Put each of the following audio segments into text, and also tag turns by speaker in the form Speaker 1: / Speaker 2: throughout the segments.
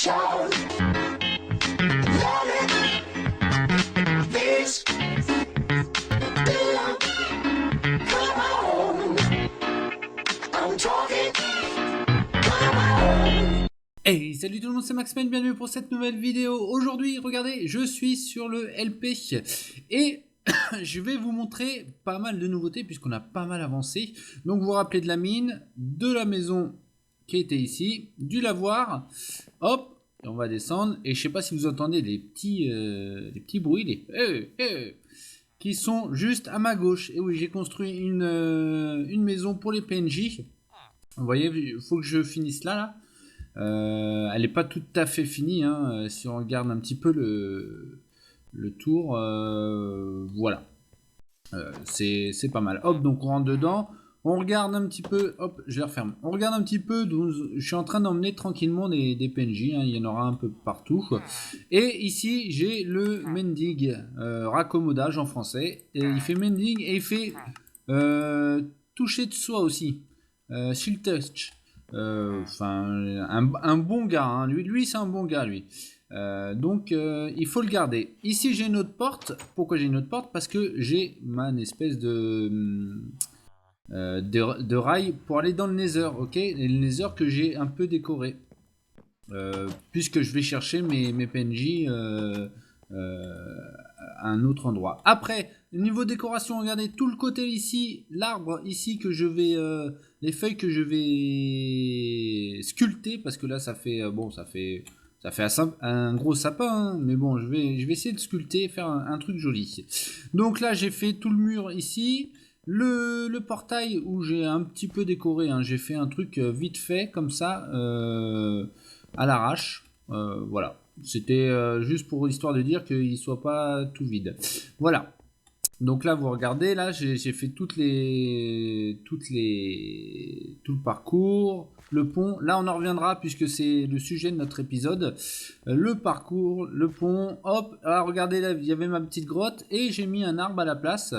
Speaker 1: show. Love it. This. Come on. I'm talking. Come on.
Speaker 2: Hey, salut tout le monde, c'est Maxman, bienvenue pour cette nouvelle vidéo. Aujourd'hui, regardez, je suis sur le LP et je vais vous montrer pas mal de nouveautés puisqu'on a pas mal avancé. Donc vous vous rappelez de la mine, de la maison qui était ici, du lavoir. Hop, et on va descendre et je sais pas si vous entendez les petits bruits, qui sont juste à ma gauche. Et oui, j'ai construit une maison pour les PNJ. Vous voyez, il faut que je finisse là. Elle n'est pas tout à fait finie, hein, si on regarde un petit peu le tour, voilà, c'est pas mal. Hop, donc on rentre dedans, on regarde un petit peu, hop, je les referme. On regarde un petit peu, donc je suis en train d'emmener tranquillement des PNJ, hein, il y en aura un peu partout. Et ici, j'ai le mending, raccommodage en français. Et il fait mending et il fait toucher de soi aussi, shield touch. Enfin, un bon gars, hein. Lui c'est un bon gars, lui. Donc il faut le garder. Ici j'ai une autre porte. Pourquoi j'ai une autre porte? Parce que j'ai ma espèce de rail pour aller dans le Nether, ok? Et le Nether que j'ai un peu décoré, puisque je vais chercher mes PNJ à un autre endroit. Après, niveau décoration, regardez tout le côté ici, l'arbre ici que je vais, les feuilles que je vais sculpter, parce que là ça fait, bon, ça fait un gros sapin, hein, mais bon, je vais essayer de sculpter, faire un truc joli. Donc là j'ai fait tout le mur ici. Le portail où j'ai un petit peu décoré, hein, j'ai fait un truc vite fait comme ça, à l'arrache, voilà. C'était juste pour histoire de dire qu'il ne soit pas tout vide. Voilà. Donc là, vous regardez, là, j'ai fait tout le parcours, le pont. Là, on en reviendra puisque c'est le sujet de notre épisode. Le parcours, le pont, hop. Ah, regardez, là, il y avait ma petite grotte et j'ai mis un arbre à la place.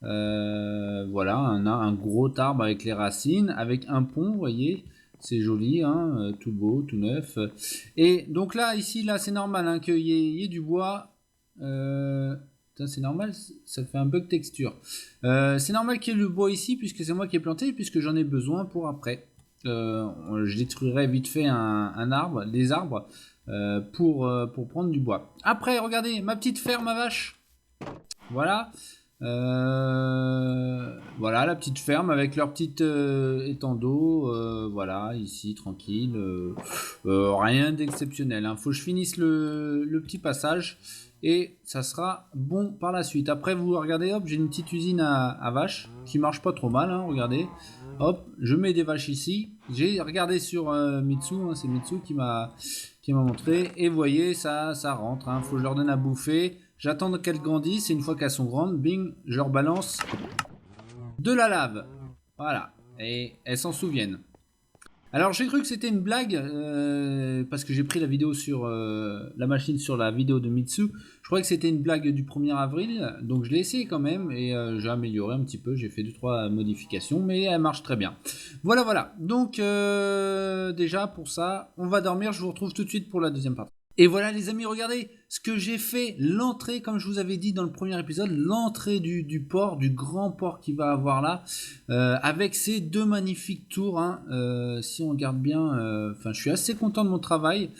Speaker 2: Voilà, un gros arbre avec les racines, avec un pont, vous voyez. C'est joli, hein, tout beau, tout neuf. Et donc là, ici, là, c'est normal, hein, qu'il y ait du bois. C'est normal, ça fait un bug texture. C'est normal qu'il y ait le bois ici, puisque c'est moi qui ai planté, puisque j'en ai besoin pour après. Je détruirai vite fait un arbre, des arbres, pour prendre du bois. Après, regardez, ma petite ferme à vaches. Voilà. Voilà la petite ferme avec leur petite étang d'eau, voilà, ici tranquille, rien d'exceptionnel, hein. Faut que je finisse le petit passage et ça sera bon par la suite. Après vous regardez, hop, j'ai une petite usine à vaches qui marche pas trop mal, hein, regardez, hop, je mets des vaches ici. J'ai regardé sur Mitsu, hein, c'est Mitsu qui m'a montré, et vous voyez, ça rentre, hein, faut que je leur donne à bouffer. J'attends qu'elles grandissent et une fois qu'elles sont grandes, bing, je leur balance de la lave. Voilà. Et elles s'en souviennent. Alors j'ai cru que c'était une blague parce que j'ai pris la vidéo sur la machine sur la vidéo de Mitsu. Je croyais que c'était une blague du 1er avril. Donc je l'ai essayé quand même et j'ai amélioré un petit peu. J'ai fait 2-3 modifications mais elle marche très bien. Voilà. Donc déjà pour ça, on va dormir. Je vous retrouve tout de suite pour la deuxième partie. Et voilà les amis, regardez ce que j'ai fait, l'entrée, comme je vous avais dit dans le premier épisode, l'entrée du port, du grand port qu'il va avoir là, avec ces deux magnifiques tours, hein, si on regarde bien, je suis assez content de mon travail,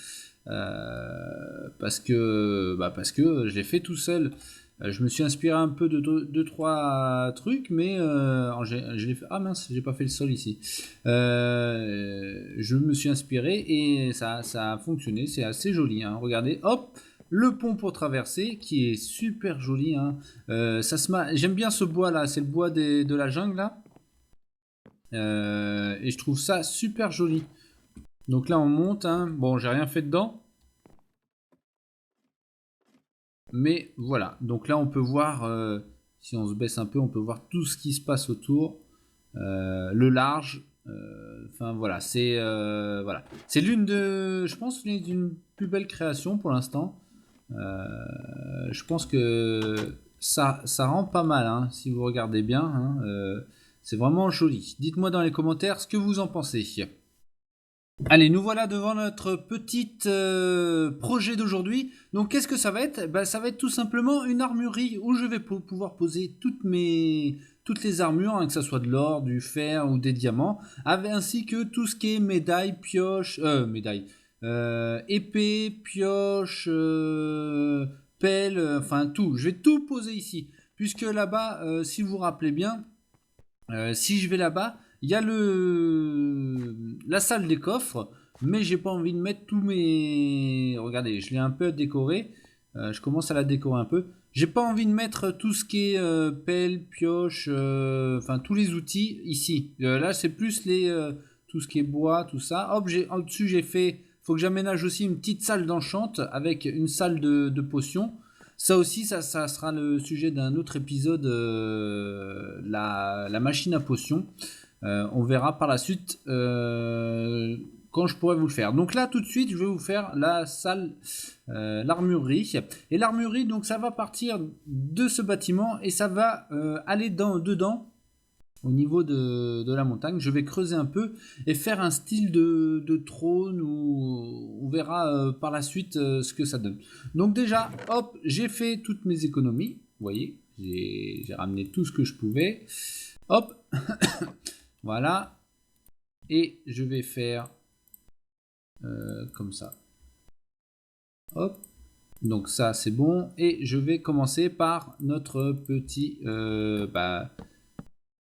Speaker 2: parce que je l'ai fait tout seul. Je me suis inspiré un peu de 2-3 trucs, mais je l'ai fait. Ah mince, j'ai pas fait le sol ici. Je me suis inspiré et ça a fonctionné. C'est assez joli, hein. Regardez, hop, le pont pour traverser qui est super joli, hein. J'aime bien ce bois là, c'est le bois de la jungle là. Et je trouve ça super joli. Donc là on monte, hein. Bon, j'ai rien fait dedans. Mais voilà, donc là on peut voir, si on se baisse un peu, on peut voir tout ce qui se passe autour, le large, enfin voilà, c'est l'une de, je pense, l'une d'une plus belle création pour l'instant. Je pense que ça rend pas mal, hein, si vous regardez bien, hein, c'est vraiment joli. Dites-moi dans les commentaires ce que vous en pensez. Allez, nous voilà devant notre petit projet d'aujourd'hui. Donc, qu'est-ce que ça va être? Bah, ça va être tout simplement une armurerie où je vais pouvoir poser toutes les armures, hein, que ce soit de l'or, du fer ou des diamants, ainsi que tout ce qui est médailles, pioches, épée, pioche, pelle, enfin tout. Je vais tout poser ici, puisque là-bas, si vous vous rappelez bien, si je vais là-bas, il y a la salle des coffres, mais j'ai pas envie de mettre tous mes. Regardez, je l'ai un peu décoré. Je commence à la décorer un peu. J'ai pas envie de mettre tout ce qui est pelle, pioche, enfin tous les outils ici. Là, c'est plus tout ce qui est bois, tout ça. Hop, au-dessus, j'ai fait. Faut que j'aménage aussi une petite salle d'enchante avec une salle de potions. Ça aussi, ça sera le sujet d'un autre épisode, la machine à potions. On verra par la suite quand je pourrai vous le faire. Donc là, tout de suite, je vais vous faire la salle, l'armurerie. Et l'armurerie, donc ça va partir de ce bâtiment et ça va aller dedans. Au niveau de la montagne, je vais creuser un peu et faire un style de trône où on verra par la suite ce que ça donne. Donc déjà, hop, j'ai fait toutes mes économies. Vous voyez, j'ai ramené tout ce que je pouvais. Hop, voilà. Et je vais faire comme ça. Hop. Donc ça, c'est bon. Et je vais commencer par notre petit...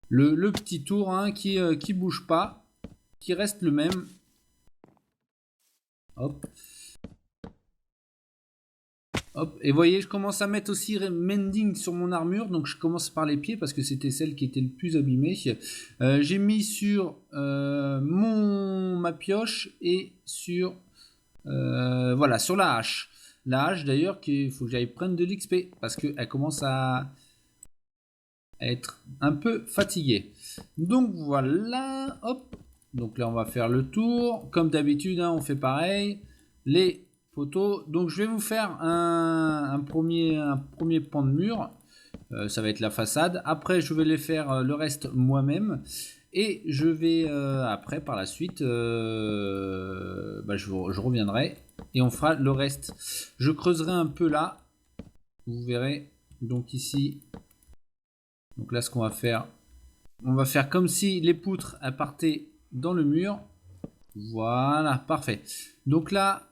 Speaker 2: le petit tour, hein, qui bouge pas, qui reste le même. Hop. Hop. Et vous voyez, je commence à mettre aussi mending sur mon armure. Donc je commence par les pieds parce que c'était celle qui était le plus abîmée. J'ai mis sur ma pioche et sur voilà, sur la hache. La hache d'ailleurs, qu'il faut que j'aille prendre de l'XP parce qu'elle commence à être un peu fatiguée. Donc voilà, hop. Donc là, on va faire le tour. Comme d'habitude, hein, on fait pareil. Les poteaux. Donc je vais vous faire un premier pan de mur. Ça va être la façade. Après, je vais les faire le reste moi-même. Et je vais après, par la suite, je reviendrai et on fera le reste. Je creuserai un peu là. Vous verrez. Donc ici. Donc là, ce qu'on va faire, on va faire comme si les poutres partaient dans le mur. Voilà, parfait. Donc là,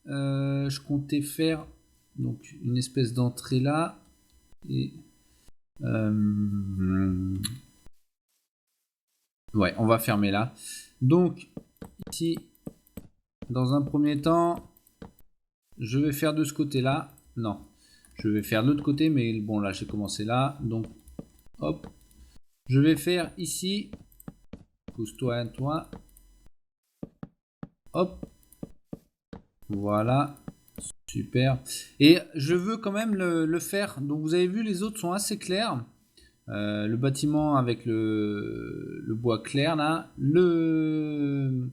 Speaker 2: je comptais faire donc une espèce d'entrée là. Et ouais, on va fermer là. Donc ici, dans un premier temps, je vais faire de ce côté-là. Non, je vais faire de l'autre côté, mais bon là, j'ai commencé là. Donc, hop, je vais faire ici. Pousse-toi, toi. Hop. Voilà. Super. Et je veux quand même le faire. Donc vous avez vu, les autres sont assez clairs. Le bâtiment avec le bois clair là. Le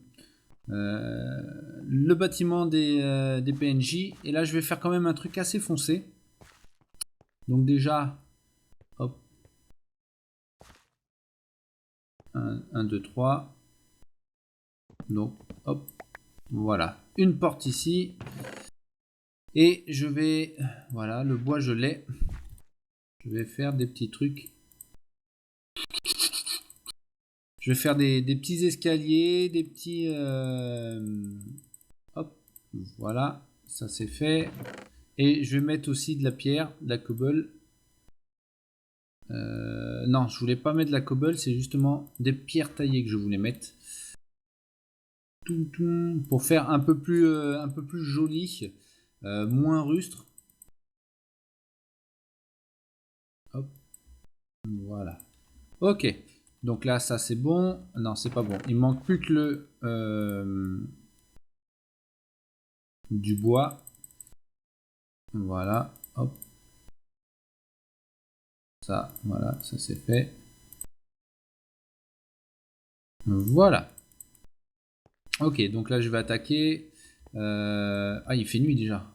Speaker 2: bâtiment des PNJ. Et là, je vais faire quand même un truc assez foncé. Donc déjà, hop. 1, 2, 3. Donc, hop. Voilà. Une porte ici. Et je vais... Voilà, le bois, je l'ai. Je vais faire des petits trucs. Je vais faire des petits escaliers, des petits... Hop. Voilà. Ça, c'est fait. Et je vais mettre aussi de la pierre, de la cobble. Non, je voulais pas mettre de la cobble. C'est justement des pierres taillées que je voulais mettre. Pour faire un peu plus joli, moins rustre. Hop, voilà. Ok, donc là ça c'est bon. Non, c'est pas bon. Il manque plus que du bois. Voilà, hop. Ça, voilà, ça c'est fait. Voilà. Ok, donc là je vais attaquer. Ah, il fait nuit déjà.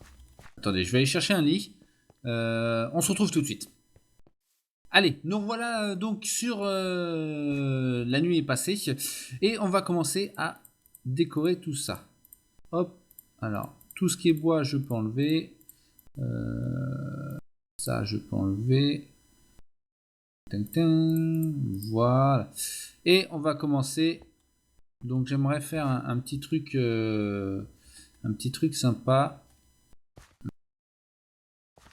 Speaker 2: Attendez, je vais aller chercher un lit. On se retrouve tout de suite. Allez, nous voilà donc sur la nuit est passée et on va commencer à décorer tout ça. Hop, alors, tout ce qui est bois, je peux enlever. Ça, je peux enlever. Voilà. Et on va commencer. Donc j'aimerais faire un petit truc sympa.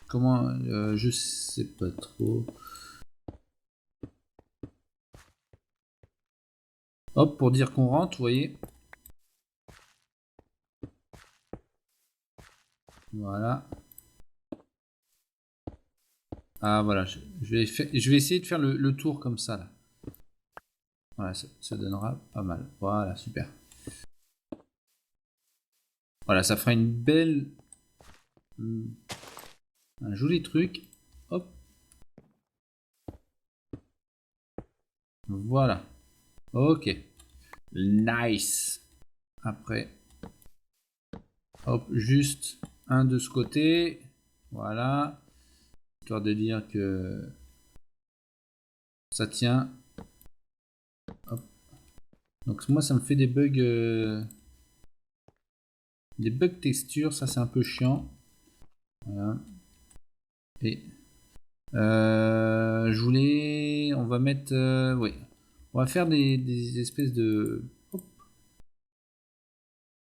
Speaker 2: Comment je sais pas trop. Hop, pour dire qu'on rentre, vous voyez. Voilà. Ah voilà, je vais essayer de faire le tour comme ça là. Voilà, ça donnera pas mal. Voilà, super. Voilà, ça fera une belle... un joli truc. Hop. Voilà. Ok. Nice. Après, hop, juste un de ce côté. Voilà. Histoire de dire que ça tient. Hop. Donc moi, ça me fait des bugs... des bugs texture. Ça, c'est un peu chiant. Voilà. Et... je voulais... On va mettre... oui. On va faire des espèces de... Hop.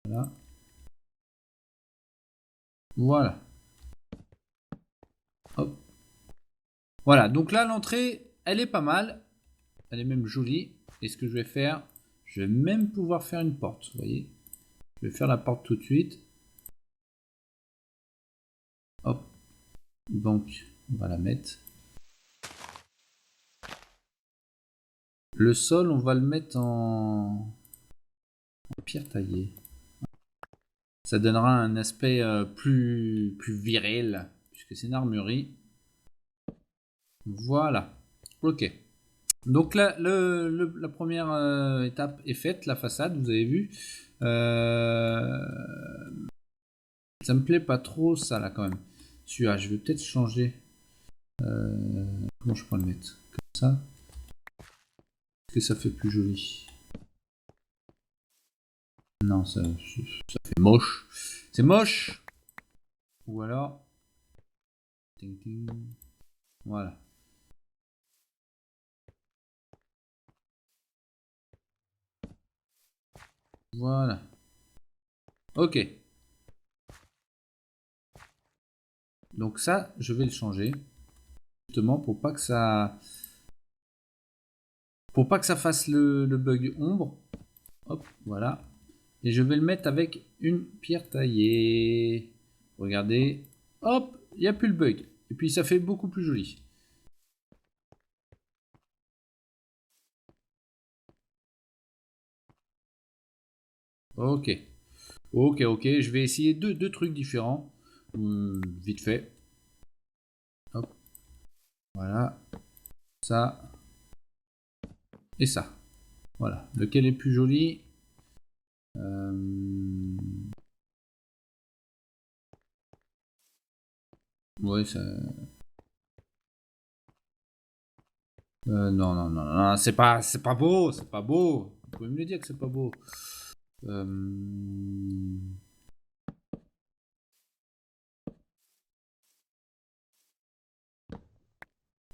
Speaker 2: Voilà. Voilà. Hop. Voilà. Donc là, l'entrée, elle est pas mal. Elle est même jolie. Et ce que je vais faire, je vais même pouvoir faire une porte. Vous voyez. Je vais faire la porte tout de suite. Hop. Donc, on va la mettre. Le sol, on va le mettre en pierre taillée. Ça donnera un aspect plus viril, puisque c'est une armurerie. Voilà. Ok. Donc là, la première étape est faite, la façade, vous avez vu. Ça me plaît pas trop ça là quand même. Celui-là, je vais peut-être changer. Comment je peux le mettre? Comme ça. Est-ce que ça fait plus joli? Non, ça fait moche. C'est moche. Ou alors... Ting, ting. Voilà. Voilà. Ok. Donc ça, je vais le changer. Justement pour pas que ça... Pour pas que ça fasse le bug ombre. Hop, voilà. Et je vais le mettre avec une pierre taillée. Regardez. Hop, il n'y a plus le bug. Et puis ça fait beaucoup plus joli. Ok. Ok, ok. Je vais essayer deux trucs différents. Vite fait. Hop. Voilà. Ça. Et ça. Voilà. Lequel est plus joli? Ouais, ça... non, non, non, non, c'est pas beau, c'est pas beau. Vous pouvez me le dire que c'est pas beau. Euh,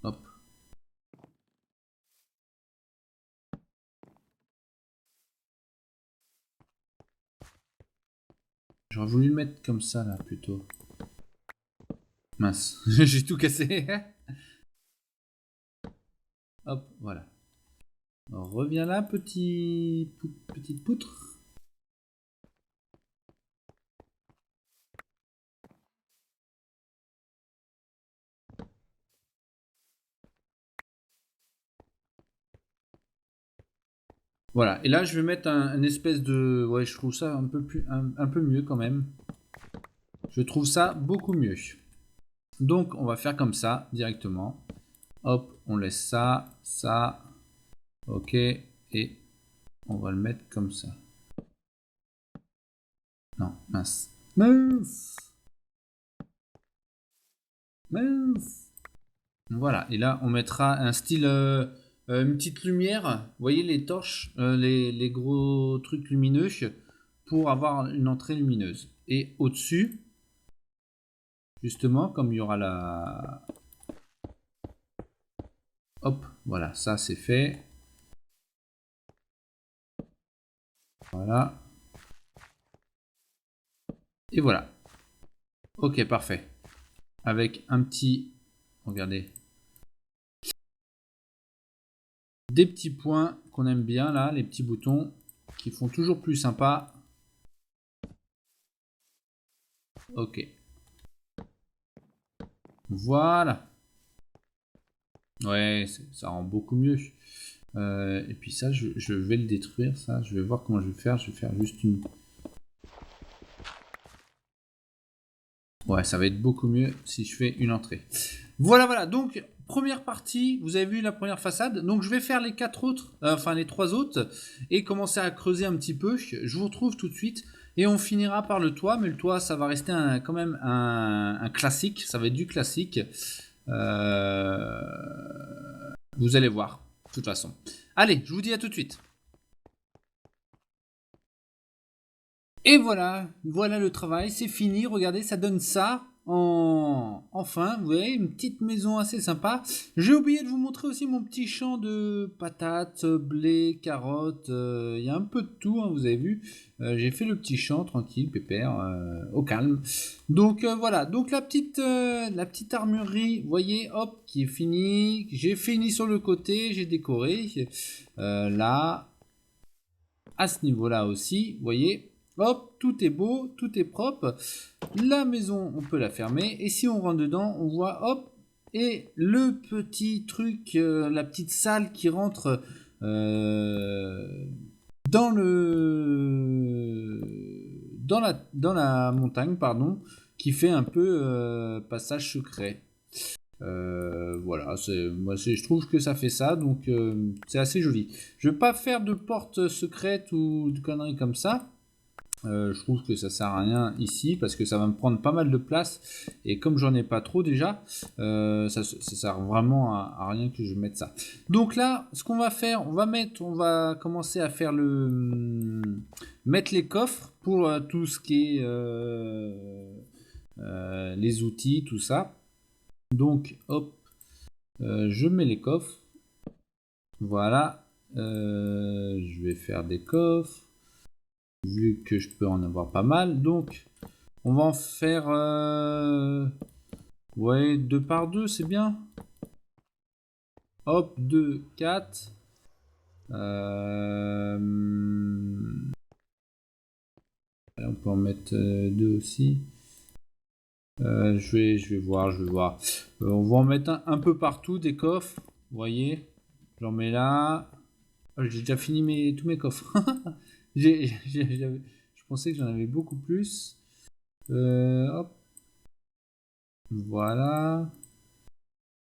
Speaker 2: Hop. J'aurais voulu le mettre comme ça là plutôt. Mince, j'ai tout cassé. Hop, voilà. On revient là, petite poutre. Voilà, et là je vais mettre un espèce de... Ouais, je trouve ça un peu mieux quand même. Je trouve ça beaucoup mieux. Donc on va faire comme ça directement. Hop, on laisse ça, ça. Ok, et on va le mettre comme ça. Non, mince. Mince. Mince. Voilà, et là on mettra un style une petite lumière. Vous voyez les torches, les gros trucs lumineux pour avoir une entrée lumineuse. Et au-dessus, justement, comme il y aura la... Hop, voilà, ça c'est fait. Voilà. Et voilà. Ok, parfait. Avec un petit... Regardez. Des petits points qu'on aime bien là, les petits boutons qui font toujours plus sympa. Ok. Voilà. Ouais, ça rend beaucoup mieux. Et puis ça, je vais le détruire, ça. Je vais voir comment je vais faire. Je vais faire juste une... Ouais, ça va être beaucoup mieux si je fais une entrée. Voilà, voilà. Donc, première partie, vous avez vu la première façade. Donc, je vais faire les 4 autres, enfin les 3 autres, et commencer à creuser un petit peu. Je vous retrouve tout de suite. Et on finira par le toit, mais le toit, ça va rester quand même un classique. Ça va être du classique. Vous allez voir, de toute façon. Allez, je vous dis à tout de suite. Et voilà, voilà le travail, c'est fini. Regardez, ça donne ça enfin, vous voyez, une petite maison assez sympa. J'ai oublié de vous montrer aussi mon petit champ de patates, blé, carottes. Il y a un peu de tout, hein, vous avez vu. J'ai fait le petit champ tranquille, pépère, au calme. Donc voilà, donc la petite armurerie, vous voyez, hop, qui est finie. J'ai fini sur le côté, j'ai décoré. Là, à ce niveau-là aussi, vous voyez. Hop, tout est beau, tout est propre. La maison, on peut la fermer. Et si on rentre dedans, on voit, hop, et le petit truc, la petite salle qui rentre dans le dans la montagne, pardon, qui fait un peu passage secret. Voilà, moi je trouve que ça fait ça, donc c'est assez joli. Je vais pas faire de porte secrète ou de conneries comme ça. Je trouve que ça sert à rien ici parce que ça va me prendre pas mal de place et comme j'en ai pas trop déjà, ça sert vraiment à rien que je mette ça. Donc là, ce qu'on va faire, on va commencer à faire mettre les coffres pour tout ce qui est les outils, tout ça. Donc hop, je mets les coffres. Voilà, je vais faire des coffres. Vu que je peux en avoir pas mal, donc on va en faire ouais, 2 par 2, c'est bien. Hop, 2, 4. On peut en mettre 2 aussi. Je vais voir. On va en mettre un peu partout des coffres. Vous voyez, j'en mets là. Oh, j'ai déjà fini tous mes coffres. Je pensais que j'en avais beaucoup plus. Hop. Voilà.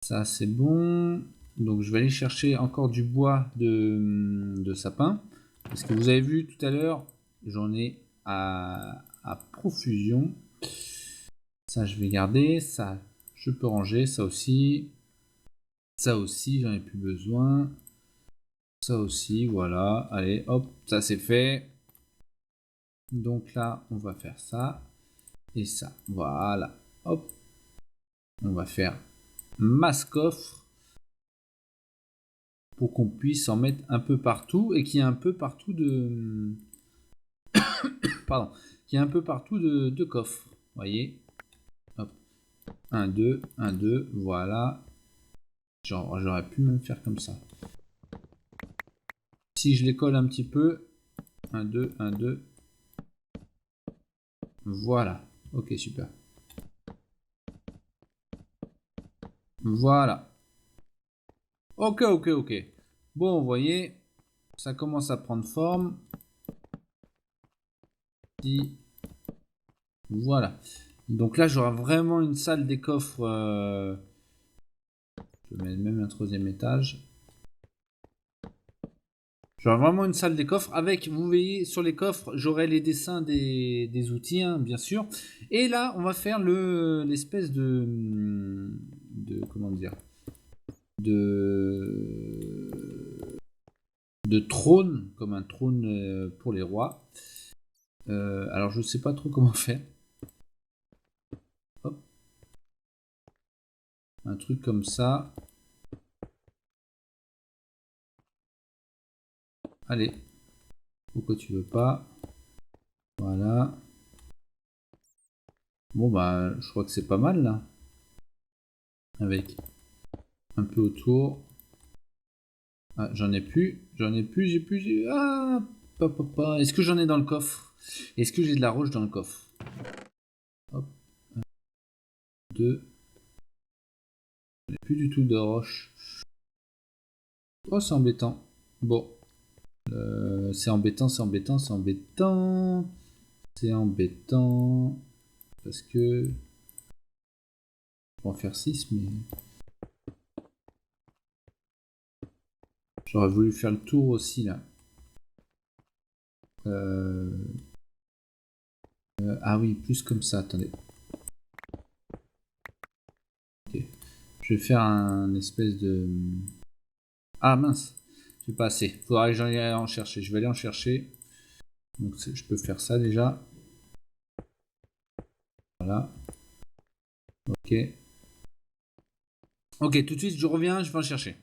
Speaker 2: Ça c'est bon. Donc je vais aller chercher encore du bois de sapin. Parce que vous avez vu tout à l'heure, j'en ai à profusion. Ça je vais garder. Ça je peux ranger. Ça aussi. Ça aussi j'en ai plus besoin. Ça aussi, voilà. Allez, hop, ça c'est fait. Donc là, on va faire ça. Et ça. Voilà. Hop. On va faire masse coffre. Pour qu'on puisse en mettre un peu partout. Et qu'il y ait un peu partout de... Pardon. Qu'il y ait un peu partout de coffres. Vous voyez. Hop. 1, 2, 1, 2. Voilà. J'aurais pu même faire comme ça. Si je les colle un petit peu. 1, 2, 1, 2. Voilà. Ok, super. Voilà. Ok. Bon, vous voyez, ça commence à prendre forme. Voilà. Donc là, j'aurai vraiment une salle des coffres. Je vais mettre même un 3e étage. J'aurai vraiment une salle des coffres avec, vous voyez, sur les coffres, j'aurai les dessins des outils, hein, bien sûr. Et là, on va faire l'espèce de comment dire, de trône, comme un trône pour les rois. Alors je sais pas trop comment faire. Hop. Un truc comme ça. Allez. Pourquoi tu veux pas? Voilà. Bon bah je crois que c'est pas mal là. Avec un peu autour. Ah, j'en ai plus. Ah, papa. Est-ce que j'en ai dans le coffre? Est-ce que j'ai de la roche dans le coffre? Hop. 2. J'ai plus du tout de roche. Oh, c'est embêtant. Bon. C'est embêtant. C'est embêtant. Parce que... Je peux en faire 6, mais... J'aurais voulu faire le tour aussi, là. Ah oui, plus comme ça, attendez. Ok. Je vais faire un espèce de... Ah mince, j'ai pas assez. Faudra que j'aille en chercher. Je vais aller en chercher. Donc je peux faire ça déjà. Voilà. Ok. Ok, tout de suite je reviens, je vais en chercher.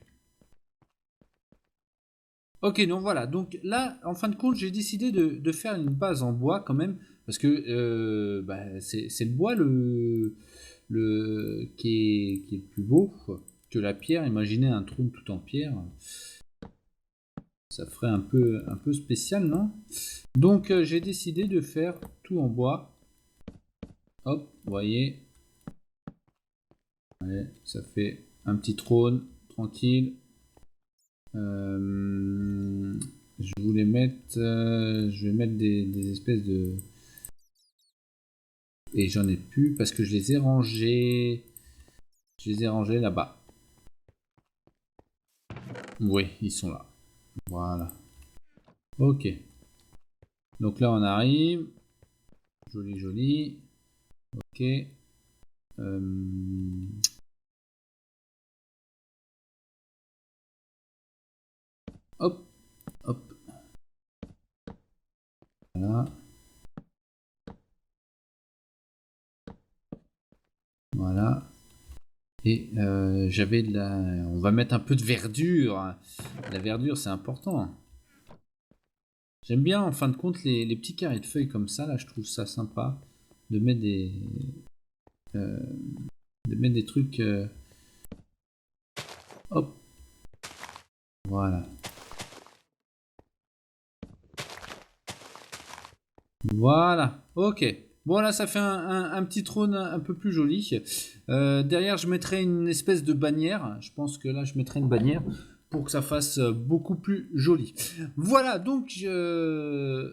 Speaker 2: Ok, donc voilà. Donc là, en fin de compte, j'ai décidé de faire une base en bois quand même. Parce que bah, c'est le bois qui est le plus beau que la pierre. Imaginez un trône tout en pierre. Ça ferait un peu spécial, non? Donc j'ai décidé de faire tout en bois. Hop, vous voyez. Ouais, ça fait un petit trône, tranquille. Je voulais mettre... je vais mettre des espèces de... Et j'en ai plus parce que je les ai rangés. Je les ai rangés là-bas. Oui, ils sont là. Voilà. Ok. Donc là, on arrive. Joli, joli. Ok. Hop. Hop. Voilà. Voilà. Et j'avais de la... On va mettre un peu de verdure. La verdure, c'est important. J'aime bien, en fin de compte, les petits carrés de feuilles comme ça. Là, je trouve ça sympa de mettre euh, des trucs... hop. Voilà. Voilà. Ok. Bon, là, ça fait un petit trône un peu plus joli. Derrière, je mettrai une espèce de bannière. Je pense que là, je mettrai une bannière pour que ça fasse beaucoup plus joli. Voilà, donc... Ah,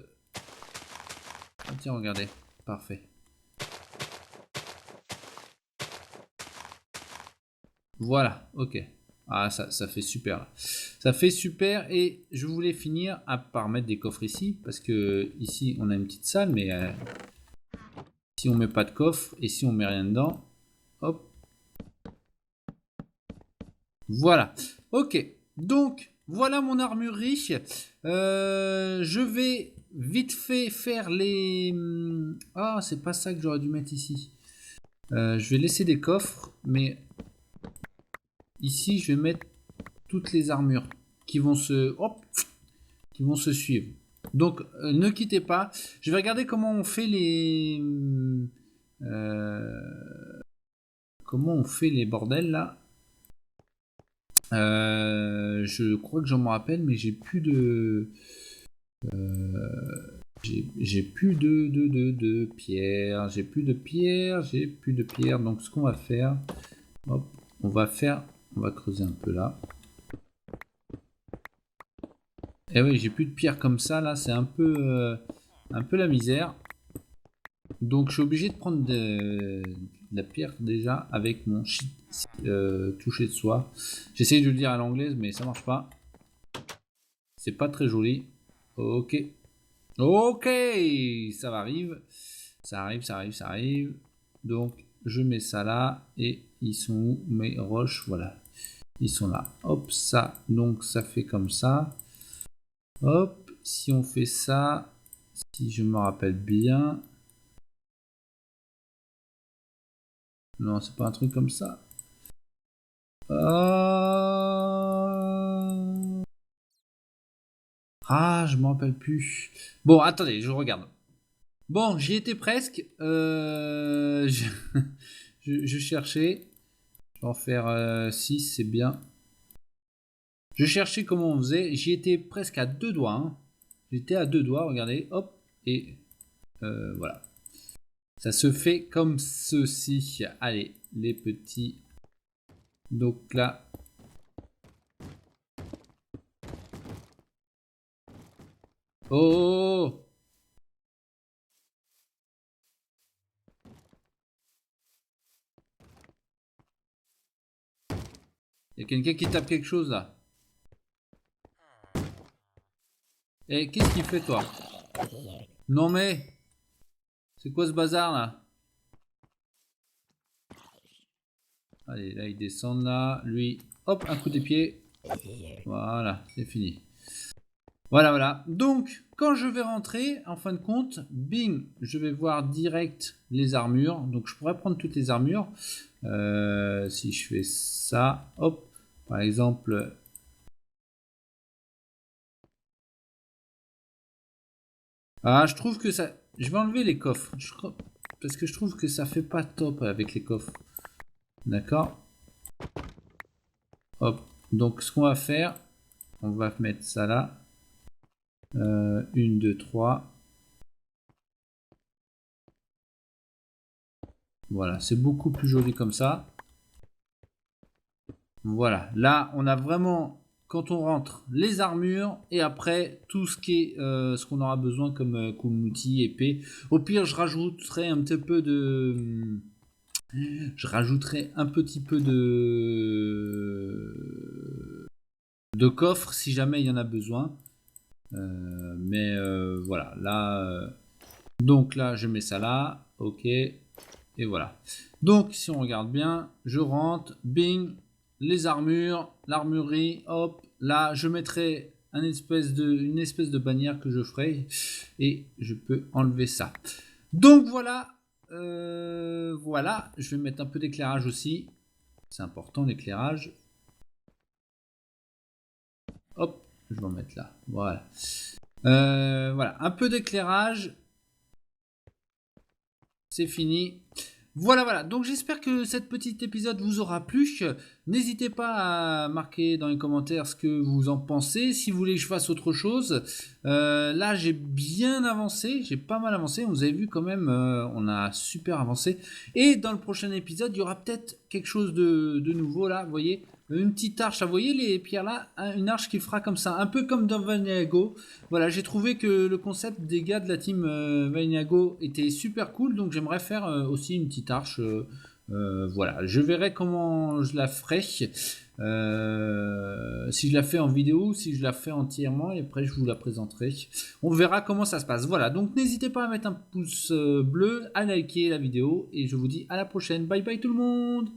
Speaker 2: tiens, regardez. Parfait. Voilà, ok. Ah, ça fait super. Là. Ça fait super. Et je voulais finir par mettre des coffres ici. Parce que ici, on a une petite salle. Mais si on met pas de coffre et si on met rien dedans, hop. Voilà. Ok. Donc, voilà mon armurerie. Je vais vite fait faire les... Ah, c'est pas ça que j'aurais dû mettre ici. Je vais laisser des coffres. Mais ici, je vais mettre toutes les armures qui vont se... Hop, qui vont se suivre. Donc, ne quittez pas. Je vais regarder comment on fait les... comment on fait les bordels, là. Je crois que j'en me rappelle, mais j'ai plus de... j'ai plus de pierres. J'ai plus de pierres. Donc, ce qu'on va faire... Hop, on va creuser un peu là. Et oui, j'ai plus de pierres comme ça, là. C'est un peu la misère. Donc je suis obligé de prendre de la pierre déjà avec mon toucher de soie. J'essaye de le dire à l'anglaise mais ça marche pas. C'est pas très joli. Ok. Ok, ça arrive. Ça arrive. Donc je mets ça là et ils sont où mes roches? Voilà. Ils sont là. Hop, ça. Donc ça fait comme ça. Hop, si on fait ça, si je me rappelle bien. Non, c'est pas un truc comme ça. Ah, je me rappelle plus. Bon, attendez, je regarde. Bon, j'y étais presque. Je cherchais. Je vais en faire 6, c'est bien. Je cherchais comment on faisait. J'y étais presque à 2 doigts. Hein. J'étais à 2 doigts, regardez. Hop. Et voilà. Ça se fait comme ceci. Allez, les petits. Donc là. Oh! Il y a quelqu'un qui tape quelque chose là. Et qu'est-ce qu'il fait toi? Non mais, c'est quoi ce bazar là? Allez, là ils descendent là. Lui, hop, un coup de pied. Voilà, c'est fini. Voilà, voilà. Donc, quand je vais rentrer, en fin de compte, bing, je vais voir direct les armures. Donc, je pourrais prendre toutes les armures. Si je fais ça, hop, par exemple. Ah, je trouve que ça... Je vais enlever les coffres. Parce que je trouve que ça fait pas top avec les coffres. D'accord? Hop. Donc, ce qu'on va faire, on va mettre ça là. 1, 2, 3. Voilà, c'est beaucoup plus joli comme ça. Voilà, là on a vraiment, quand on rentre, les armures et après tout ce qui est ce qu'on aura besoin comme outil, épée. Au pire, je rajouterai un petit peu de... Je rajouterai un petit peu de coffre si jamais il y en a besoin. Mais voilà, là... donc là, je mets ça là, ok. Et voilà. Donc, si on regarde bien, je rentre, bing, les armures, l'armurerie, hop, là, je mettrai une espèce de bannière que je ferai et je peux enlever ça. Donc, voilà. Voilà, je vais mettre un peu d'éclairage aussi. C'est important, l'éclairage. Hop, je vais en mettre là. Voilà. Voilà, un peu d'éclairage. C'est fini. Voilà, voilà. Donc j'espère que cet petit épisode vous aura plu. N'hésitez pas à marquer dans les commentaires ce que vous en pensez. Si vous voulez que je fasse autre chose. Là, j'ai bien avancé. J'ai pas mal avancé. Vous avez vu quand même, on a super avancé. Et dans le prochain épisode, il y aura peut-être quelque chose de nouveau là. Vous voyez, une petite arche. Vous voyez les pierres là, une arche qui fera comme ça. Un peu comme dans Vanilla Go. Voilà, j'ai trouvé que le concept des gars de la team Vanilla Go était super cool. Donc j'aimerais faire aussi une petite arche. Voilà, je verrai comment je la ferai. Si je la fais en vidéo, si je la fais entièrement, et après je vous la présenterai. On verra comment ça se passe. Voilà, donc n'hésitez pas à mettre un pouce bleu, à liker la vidéo, et je vous dis à la prochaine. Bye bye tout le monde!